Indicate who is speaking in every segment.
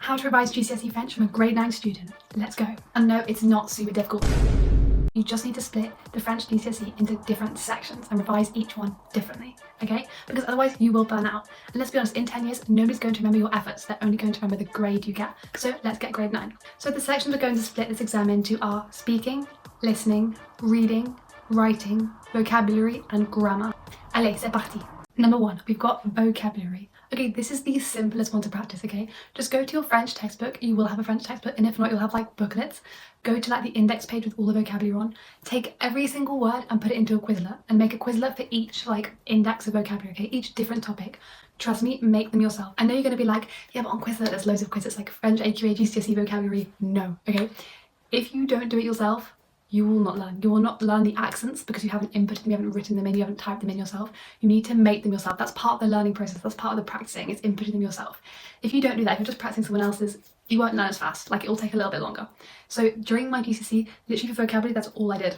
Speaker 1: How to revise GCSE French from a grade 9 student. Let's go. And no, it's not super difficult. You just need to split the French GCSE into different sections and revise each one differently, okay? Because otherwise you will burn out. And let's be honest, in 10 years, nobody's going to remember your efforts. They're only going to remember the grade you get. So let's get grade 9. So the sections we're going to split this exam into are speaking, listening, reading, writing, vocabulary, and grammar. Allez, c'est parti. Number 1, we've got vocabulary. Okay, this is the simplest one to practice, okay? Just go to your French textbook. You will have a French textbook, and if not, you'll have like booklets. Go to like the index page with all the vocabulary on. Take every single word and put it into a Quizlet, and make a Quizlet for each like index of vocabulary, okay? Each different topic. Trust me, make them yourself. I know you're gonna be like, yeah, but on Quizlet there's loads of quizzes like French, AQA, GCSE vocabulary. No, okay? If you don't do it yourself, you will not learn. You will not learn the accents because you haven't inputted them, you haven't written them in, you haven't typed them in yourself. You need to make them yourself. That's part of the learning process. That's part of the practicing, is inputting them yourself. If you don't do that, if you're just practicing someone else's, you won't learn as fast. Like, it will take a little bit longer. So during my GCSE, literally for vocabulary, that's all I did.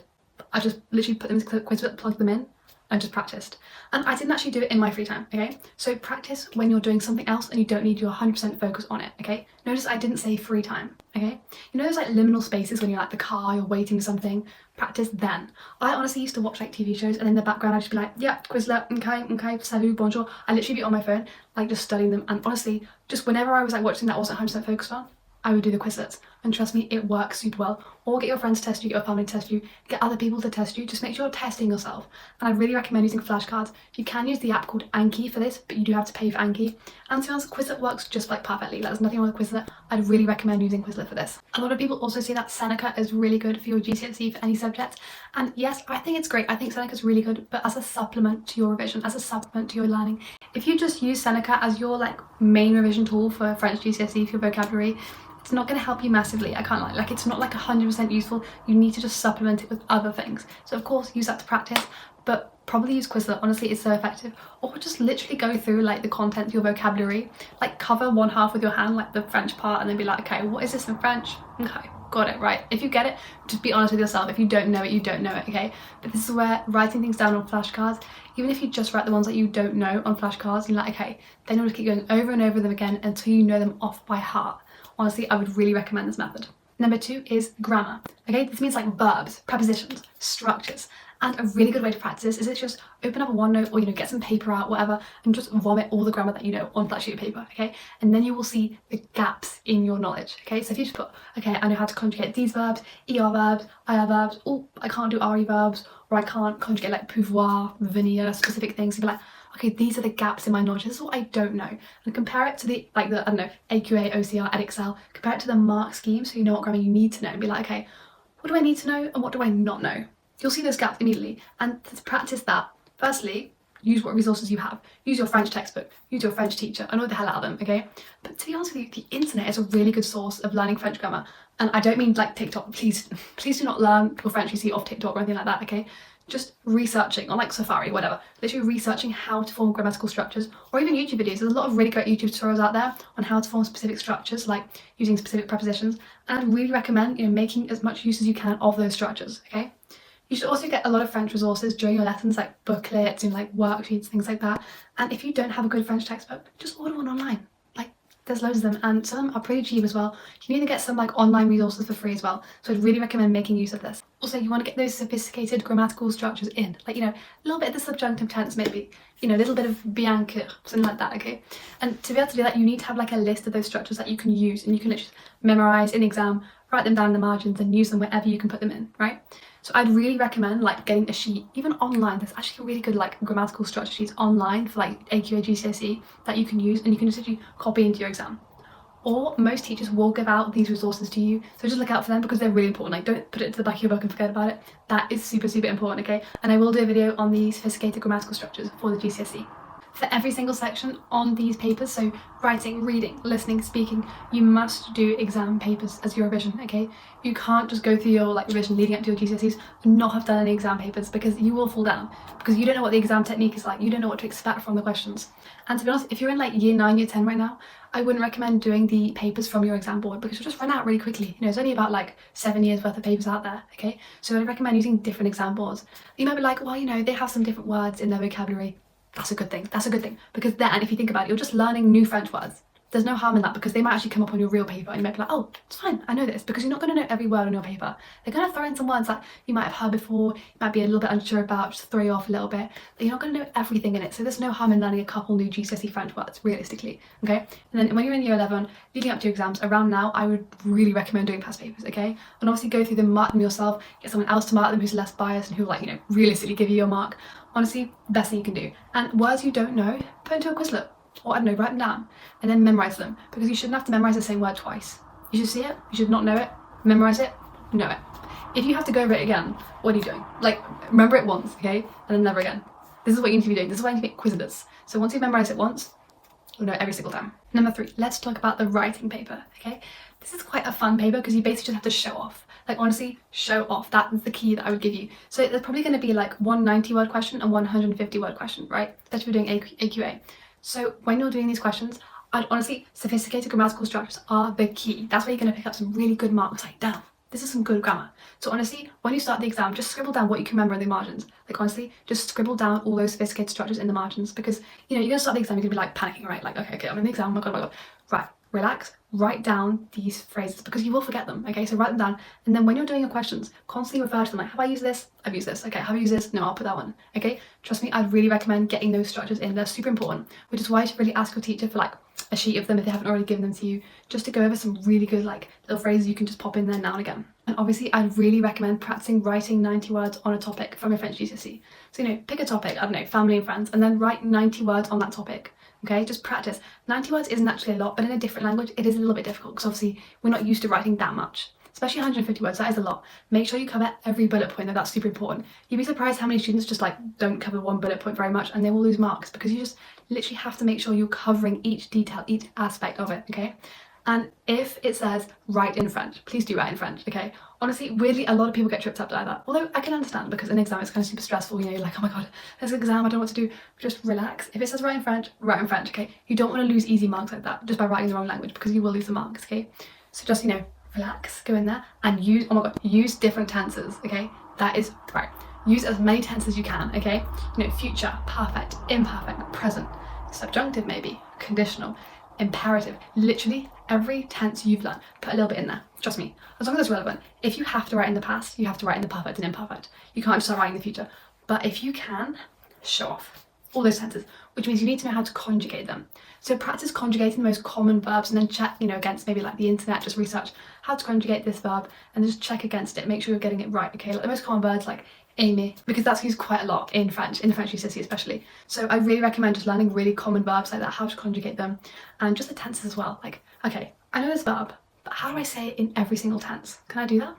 Speaker 1: I just literally put them into Quizlet, plugged them in, and just practiced. And I didn't actually do it in my free time, okay? So practice when you're doing something else and you don't need your 100% focus on it, okay? Notice I didn't say free time, okay? You know those like liminal spaces when you're like the car, you're waiting for something? Practice then. I honestly used to watch like TV shows and in the background I'd just be like, yeah, Quizlet, okay, salut, bonjour. I'd literally be on my phone, like just studying them. And honestly, just whenever I was like watching that I wasn't 100% focused on, I would do the Quizlets, and trust me, it works super well. Or get your friends to test you, get your family to test you, get other people to test you. Just make sure you're testing yourself. And I'd really recommend using flashcards. You can use the app called Anki for this, but you do have to pay for Anki. And to be honest, Quizlet works just like perfectly. There's nothing wrong with Quizlet. I'd really recommend using Quizlet for this. A lot of people also say that Seneca is really good for your GCSE for any subject. And yes, I think it's great. I think Seneca is really good, but as a supplement to your revision, as a supplement to your learning. If you just use Seneca as your like main revision tool for French GCSE for your vocabulary, it's not going to help you massively. I can't lie, like it's not like 100% useful. You need to just supplement it with other things. So of course use that to practice, but probably use Quizlet. Honestly, it's so effective. Or just literally go through like the content of your vocabulary, like cover one half with your hand, like the French part, and then be like, okay, what is this in French? Okay, got it, right? If you get it, just be honest with yourself. If you don't know it, you don't know it, okay? But this is where writing things down on flashcards, even if you just write the ones that you don't know on flashcards, you're like, okay, then you'll just keep going over and over them again until you know them off by heart. Honestly, I would really recommend this method. Number 2 is grammar. Okay, this means like verbs, prepositions, structures. And a really good way to practice this is just open up a OneNote or, get some paper out, whatever, and just vomit all the grammar that you know on a flat sheet of paper, okay? And then you will see the gaps in your knowledge, okay? So if you just put, okay, I know how to conjugate these verbs, ER verbs, IR verbs, oh, I can't do RE verbs, or I can't conjugate like pouvoir, venir, specific things. So you'd be like, okay, these are the gaps in my knowledge. This is what I don't know. And compare it to the, I don't know, AQA, OCR, EdXL. Compare it to the mark scheme so you know what grammar you need to know. And be like, okay, what do I need to know and what do I not know? You'll see those gaps immediately. And to practice that, firstly, use what resources you have. Use your French textbook. Use your French teacher. Annoy the hell out of them, okay? But to be honest with you, the internet is a really good source of learning French grammar. And I don't mean like TikTok. Please do not learn your French you see off TikTok or anything like that, okay? Just researching on like Safari, whatever. Literally researching how to form grammatical structures, or even YouTube videos. There's a lot of really great YouTube tutorials out there on how to form specific structures, like using specific prepositions. And I'd really recommend, making as much use as you can of those structures, okay? You should also get a lot of French resources during your lessons, like booklets and like worksheets, things like that. And if you don't have a good French textbook, just order one online. Like, there's loads of them, and some of them are pretty cheap as well. You can even get some like online resources for free as well. So I'd really recommend making use of this. Also, you want to get those sophisticated grammatical structures in, like, a little bit of the subjunctive tense maybe, a little bit of bien que, something like that, okay? And to be able to do that, you need to have like a list of those structures that you can use, and you can literally memorize in the exam, write them down in the margins, and use them wherever you can put them in, right? So I'd really recommend like getting a sheet, even online. There's actually really good like grammatical structure sheets online for like AQA, GCSE that you can use, and you can just literally copy into your exam. Or most teachers will give out these resources to you, so just look out for them because they're really important. Like, don't put it to the back of your book and forget about it. That is super, super important, okay? And I will do a video on the sophisticated grammatical structures for the GCSE. For every single section on these papers, so writing, reading, listening, speaking, you must do exam papers as your revision, okay? You can't just go through your like revision leading up to your GCSEs and not have done any exam papers, because you will fall down, because you don't know what the exam technique is like, you don't know what to expect from the questions. And to be honest, if you're in like year 9, year 10 right now, I wouldn't recommend doing the papers from your exam board, because you'll just run out really quickly. It's only about like 7 years worth of papers out there, okay? So I'd recommend using different exam boards. You might be like, well, they have some different words in their vocabulary. That's a good thing. That's a good thing. Because then, if you think about it, you're just learning new French words. There's no harm in that, because they might actually come up on your real paper and you might be like, oh, it's fine, I know this, because you're not going to know every word on your paper. They're going to throw in some words that you might have heard before, you might be a little bit unsure about, just throw you off a little bit, but you're not going to know everything in it. So there's no harm in learning a couple new GCSE French words, realistically, okay? And then when you're in year 11, leading up to exams, around now, I would really recommend doing past papers, okay? And obviously go through them, mark them yourself, get someone else to mark them who's less biased and who will, like, you know, realistically give you your mark. Honestly, best thing you can do. And words you don't know, put into a Quizlet. Or I don't know, write them down and then memorize them, because you shouldn't have to memorize the same word twice. You should see it, you should not know it, memorize it, know it. If you have to go over it again, what are you doing? Like, remember it once, okay, and then never again. This is what you need to be doing. This is why you need to make Quizlets. So once you memorize it once, you'll know it every single time. Number 3, let's talk about the writing paper, okay? This is quite a fun paper because you basically just have to show off. Like, honestly, show off. That is the key that I would give you. So there's probably going to be like one 90-word question and 150-word question, right? That's if you're doing AQA. So when you're doing these questions, I'd honestly, sophisticated grammatical structures are the key. That's where you're going to pick up some really good marks. Like, damn, this is some good grammar. So honestly, when you start the exam, just scribble down what you can remember in the margins. Like, honestly, just scribble down all those sophisticated structures in the margins, because, you know, you're going to start the exam, you're going to be like panicking, right? Like, okay, I'm in the exam, oh my god. Right, relax, write down these phrases, because you will forget them, okay? So write them down, and then when you're doing your questions, constantly refer to them, like, have I used this? I've used this. Okay, have I used this? No, I'll put that one, okay? Trust me, I'd really recommend getting those structures in. They're super important, which is why you should really ask your teacher for like a sheet of them if they haven't already given them to you, just to go over some really good like little phrases you can just pop in there now and again. And obviously, I'd really recommend practicing writing 90 words on a topic from your French GCSE. So, you know, pick a topic, I don't know, family and friends, and then write 90 words on that topic. Okay, just practice. 90 words isn't actually a lot, but in a different language, it is a little bit difficult, because obviously we're not used to writing that much. Especially 150 words, that is a lot. Make sure you cover every bullet point, though, that's super important. You'd be surprised how many students just like don't cover one bullet point very much and they will lose marks, because you just literally have to make sure you're covering each detail, each aspect of it, okay? And if it says write in French, please do write in French, okay? Honestly, weirdly, a lot of people get tripped up by that. Although I can understand, because an exam is kind of super stressful, you know, you're like, oh my god, there's an exam, I don't know what to do. Just relax. If it says write in French, okay? You don't want to lose easy marks like that just by writing the wrong language, because you will lose the marks, okay? So just, you know, relax, go in there and use, oh my god, use different tenses, okay? That is right. Use as many tenses as you can, okay? You know, future, perfect, imperfect, present, subjunctive maybe, conditional, imperative. Literally every tense you've learned, put a little bit in there. Trust me, as long as it's relevant. If you have to write in the past, you have to write in the perfect and imperfect. You can't just start writing in the future. But if you can, show off all those tenses, which means you need to know how to conjugate them. So practice conjugating the most common verbs, and then check, you know, against maybe like the internet, just research how to conjugate this verb and just check against it. Make sure you're getting it right, okay? Like the most common words like aimer, because that's used quite a lot in French, in the French GCSE especially. So I really recommend just learning really common verbs like that, how to conjugate them, and just the tenses as well. Like, okay, I know this verb, but how do I say it in every single tense? Can I do that?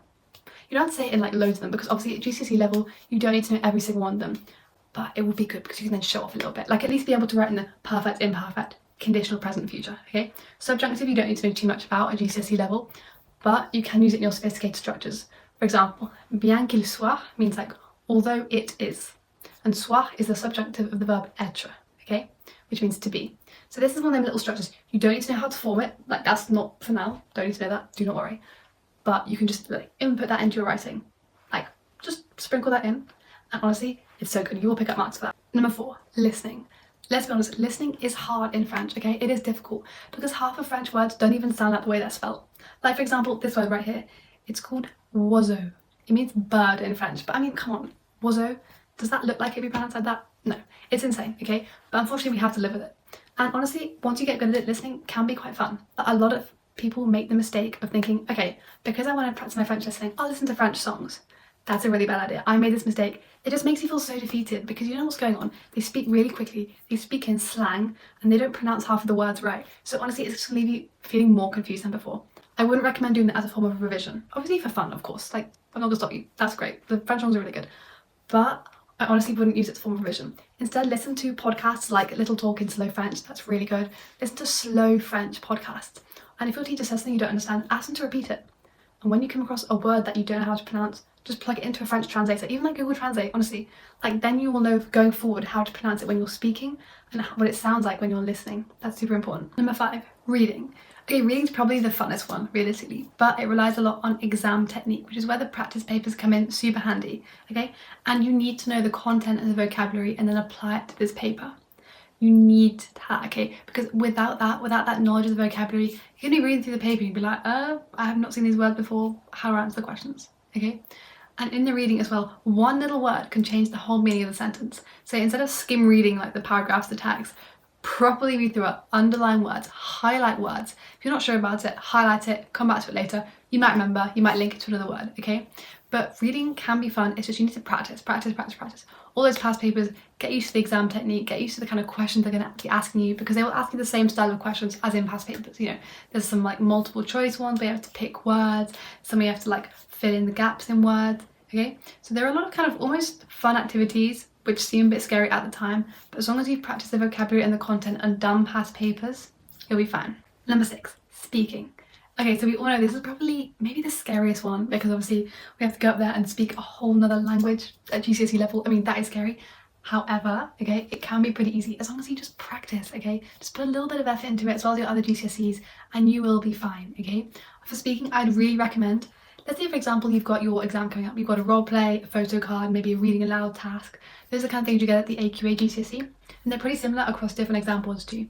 Speaker 1: You don't have to say it in like loads of them, because obviously at GCSE level, you don't need to know every single one of them, but it would be good because you can then show off a little bit. Like at least be able to write in the perfect, imperfect, conditional, present, future, okay? Subjunctive, you don't need to know too much about at GCSE level, but you can use it in your sophisticated structures. For example, bien qu'il soit means like, although it is. And soit is the subjunctive of the verb être, okay? Which means to be. So this is one of them little structures. You don't need to know how to form it. Like that's not for now. Don't need to know that. Do not worry. But you can just like input that into your writing. Like just sprinkle that in. And honestly, it's so good. You will pick up marks for that. Number 4, listening. Let's be honest, listening is hard in French, okay? It is difficult because half of French words don't even sound like the way they're spelled. Like for example, this word right here, it's called oiseau. It means bird in French, but I mean, come on, oiseau, does that look like it be pronounced like that? No, it's insane, okay? But unfortunately, we have to live with it. And honestly, once you get good at it, listening can be quite fun. But a lot of people make the mistake of thinking, okay, because I want to practice my French listening, I'll listen to French songs. That's a really bad idea. I made this mistake. It just makes you feel so defeated because you know what's going on. They speak really quickly, they speak in slang, and they don't pronounce half of the words right. So honestly, it's just gonna leave you feeling more confused than before. I wouldn't recommend doing that as a form of revision. Obviously for fun, of course. Like, I'm not gonna stop you. That's great. The French songs are really good. But I honestly wouldn't use it as a form of revision. Instead, listen to podcasts like Little Talk in Slow French. That's really good. Listen to slow French podcasts. And if your teacher says something you don't understand, ask them to repeat it. And when you come across a word that you don't know how to pronounce, just plug it into a French translator, even like Google Translate, honestly. Like then you will know going forward how to pronounce it when you're speaking and what it sounds like when you're listening. That's super important. Number 5, reading. Okay, reading's probably the funnest one, realistically, but it relies a lot on exam technique, which is where the practice papers come in super handy, okay? And you need to know the content and the vocabulary and then apply it to this paper. You need that, okay? Because without that knowledge of the vocabulary, you're gonna be reading through the paper and be like, I have not seen these words before. How do I answer the questions? Okay? And in the reading as well, one little word can change the whole meaning of the sentence. So instead of skim reading like the paragraphs, the text, properly read through it, underline words, highlight words. If you're not sure about it, highlight it, come back to it later. You might remember, you might link it to another word, okay? But reading can be fun, it's just you need to practice. All those past papers, get used to the exam technique, get used to the kind of questions they're going to be asking you, because they will ask you the same style of questions as in past papers, you know. There's some like multiple choice ones where you have to pick words, some you have to like fill in the gaps in words, okay? So there are a lot of kind of almost fun activities which seem a bit scary at the time, but as long as you've practiced the vocabulary and the content and done past papers, you'll be fine. Number 6, speaking. Okay, so we all know this is probably maybe the scariest one, because obviously we have to go up there and speak a whole nother language at GCSE level. I mean, that is scary. However, okay, it can be pretty easy as long as you just practice, okay? Just put a little bit of effort into it as well as your other GCSEs and you will be fine, okay? For speaking, I'd really recommend, let's say for example you've got your exam coming up, you've got a role play, a photo card, maybe a reading aloud task. Those are the kind of things you get at the AQA GCSE, and they're pretty similar across different exam boards too.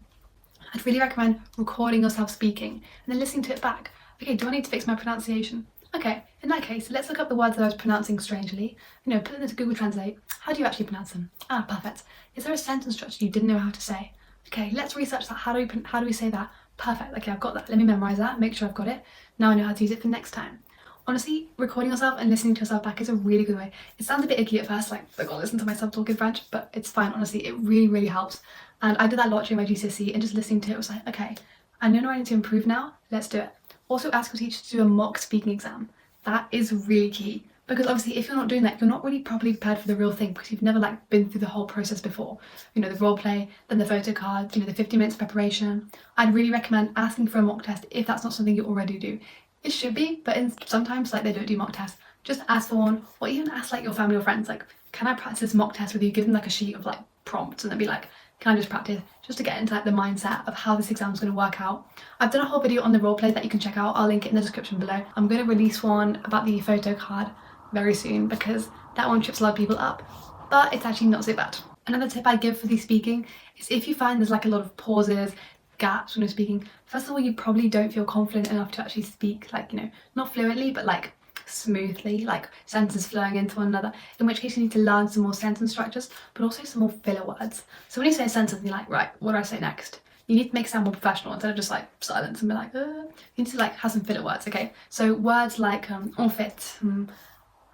Speaker 1: I'd really recommend recording yourself speaking and then listening to it back. Okay, do I need to fix my pronunciation? Okay, in that case, let's look up the words that I was pronouncing strangely. You know, put them into Google Translate. How do you actually pronounce them? Ah, perfect. Is there a sentence structure you didn't know how to say? Okay, let's research that. How do we say that? Perfect. Okay, I've got that. Let me memorize that. Make sure I've got it. Now I know how to use it for next time. Honestly, recording yourself and listening to yourself back is a really good way. It sounds a bit icky at first, like I gotta listen to myself talk in French, but it's fine. Honestly, it really helps. And I did that a lot during my GCSE, and just listening to it was like, okay, I know I need to improve now. Let's do it. Also, ask your teacher to do a mock speaking exam. That is really key, because obviously if you're not doing that, you're not really properly prepared for the real thing, because you've never like been through the whole process before. You know, the role play, then the photo card, you know, the 50 minutes of preparation. I'd really recommend asking for a mock test if that's not something you already do. It should be, but sometimes like they don't do mock tests. Just ask for one, or even ask like your family or friends, like, can I practice this mock test with you? Give them like a sheet of like prompts and then be like, can I just practice, just to get into like the mindset of how this exam is going to work out. I've done a whole video on the role play that you can check out. I'll link it in the description below. I'm going to release one about the photo card very soon, because that one trips a lot of people up, but it's actually not so bad. Another tip I give for the speaking is, if you find there's like a lot of pauses, gaps when you're speaking, first of all, you probably don't feel confident enough to actually speak, like, you know, not fluently, but like smoothly, like sentences flowing into one another, in which case you need to learn some more sentence structures, but also some more filler words. So when you say a sentence and you're like, right, what do I say next? You need to make it sound more professional instead of just like silence and be like, You need to like have some filler words, okay? So words like en fait,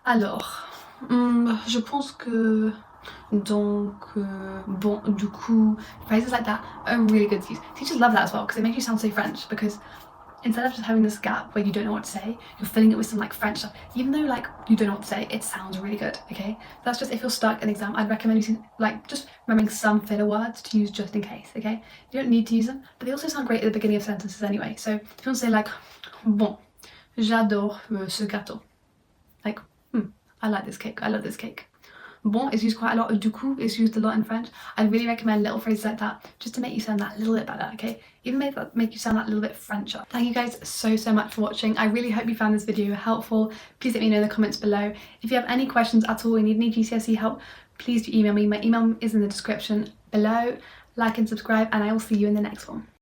Speaker 1: alors, je pense que, donc, bon, du coup, phrases like that are really good to use. Teachers love that as well, because it makes you sound so French, because instead of just having this gap where you don't know what to say, you're filling it with some like French stuff. Even though like you don't know what to say, it sounds really good, okay? That's just if you're stuck in the exam, I'd recommend using like just remembering some filler words to use just in case, okay? You don't need to use them, but they also sound great at the beginning of sentences anyway. So if you want to say like, bon, j'adore ce gâteau. Like, I like this cake, I love this cake. Bon is used quite a lot, du coup is used a lot in French. I'd really recommend little phrases like that, just to make you sound that little bit better, okay? Even make you sound that little bit Frencher. Thank you guys so much for watching. I really hope you found this video helpful. Please let me know in the comments below. If you have any questions at all, or need any GCSE help, please do email me. My email is in the description below. Like and subscribe, and I will see you in the next one.